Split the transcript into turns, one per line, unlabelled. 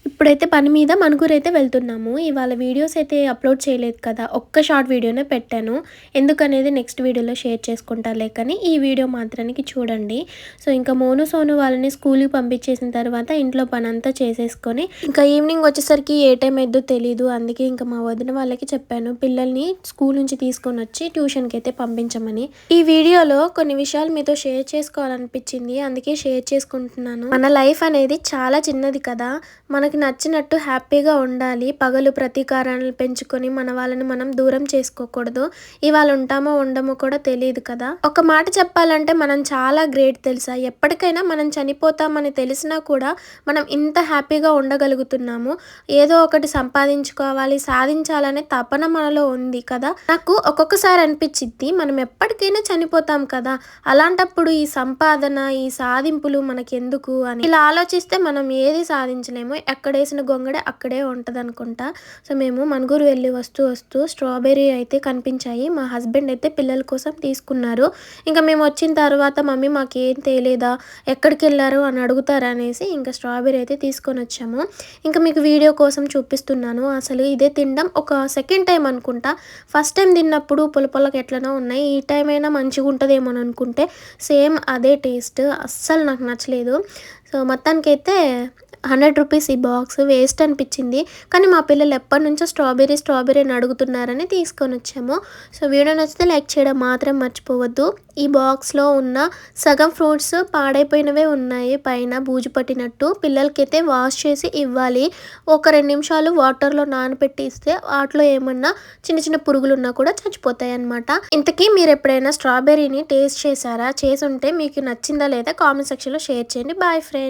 ఇప్పుడైతే పని మీద మణుగూరైతే వెళ్తున్నాము. ఇవాళ వీడియోస్ అయితే అప్‌లోడ్ చేయలేదు కదా! ఒక్క షార్ట్ వీడియోనే పెట్టాను. ఎందుకనేది నెక్స్ట్ వీడియోలో షేర్ చేసుకుంటాలే కానీ, ఈ వీడియో మాత్రానికి చూడండి. సో, ఇంకా మోను, సోను వాళ్ళని స్కూల్‌కి పంపించేసిన తర్వాత ఇంట్లో పనంతా చేసేసుకొని, ఇంకా ఈవినింగ్ వచ్చేసరికి ఏ టైం అయిద్దో తెలీదు. అందుకే ఇంకా మా వదిన వాళ్ళకి చెప్పాను. పిల్లల్ని స్కూల్ నుంచి తీసుకొనొచ్చి ట్యూషన్‌కైతే పంపించమని. ఈ వీడియోలో కొన్ని విషయాలు మీతో షేర్ చేసుకోవాలనిపించింది. అందుకే షేర్ చేసుకుంటున్నాను. మన లైఫ్ అనేది చాలా చిన్నది కదా! మనకి నచ్చినట్టు హ్యాపీగా ఉండాలి. పగలు ప్రతీకారాలను పెంచుకొని మన వాళ్ళని మనం దూరం చేసుకోకూడదు. ఇవాళ ఉంటామో ఉండమో కూడా తెలీదు కదా! ఒక మాట చెప్పాలంటే మనం చాలా గ్రేట్ తెలుసా? ఎప్పటికైనా మనం చనిపోతామని తెలిసినా కూడా మనం ఇంత హ్యాపీగా ఉండగలుగుతున్నాము. ఏదో ఒకటి సంపాదించుకోవాలి, సాధించాలనే తపన మనలో ఉంది కదా! నాకు ఒక్కొక్కసారి అనిపిచ్చిద్ది మనం ఎప్పటికైనా చనిపోతాం కదా! అలాంటప్పుడు ఈ సంపాదన, ఈ సాధింపులు మనకెందుకు అని ఇలా ఆలోచిస్తే మనం ఏది సాధించలేము. ఎక్కడేసిన గొంగడే అక్కడే ఉంటదనుకుంటా. సో, మేము మణుగూరు వెళ్ళి వస్తూ స్ట్రాబెర్రీ అయితే కనిపించాయి. మా హస్బెండ్ అయితే పిల్లల కోసం తీసుకున్నారు. ఇంకా మేము వచ్చిన తర్వాత మమ్మీ మాకేం తేలేదా? ఎక్కడికెళ్లారు అని అడుగుతారనేసి ఇంకా స్ట్రాబెర్రీ అయితే తీసుకొనొచ్చాము. ఇంకా మీకు వీడియో కోసం చూపిస్తున్నాను. అసలు ఇదే తినడం ఒక సెకండ్ టైం అనుకుంటా. ఫస్ట్ టైం తిన్నప్పుడు పుల్లగా ఎట్లనో ఉన్నాయి. ఈ టైం అయినా మంచిగుంటదేమో అని అనుకుంటే సేమ్ అదే టేస్ట్. అస్సలు నాకు నచ్చలేదు. సో, మొత్తానికైతే ₹100 ఈ బాక్స్ వేస్ట్ అనిపించింది. కానీ మా పిల్లలు ఎప్పటినుంచో స్ట్రాబెర్రీ అని అడుగుతున్నారని తీసుకొనొచ్చాము. సో, వీడియో నచ్చితే లైక్ చేయడం మాత్రం మర్చిపోవద్దు. ఈ బాక్స్‌లో ఉన్న సగం ఫ్రూట్స్ పాడైపోయినవే ఉన్నాయి పైన బూజు పట్టినట్టు. పిల్లలకైతే వాష్ చేసి ఇవ్వాలి. ఒక 2 నిమిషాలు వాటర్‌లో నానబెట్టి ఇస్తే వాటిలో ఏమన్నా చిన్న పురుగులున్నా కూడా చచ్చిపోతాయన్నమాట. ఇంతకీ మీరెప్పుడైనా స్ట్రాబెర్రీని టేస్ట్ చేశారా? చేసుంటే మీకు నచ్చిందా లేదా కామెంట్ సెక్షన్‌లో షేర్ చేయండి. Bye friends.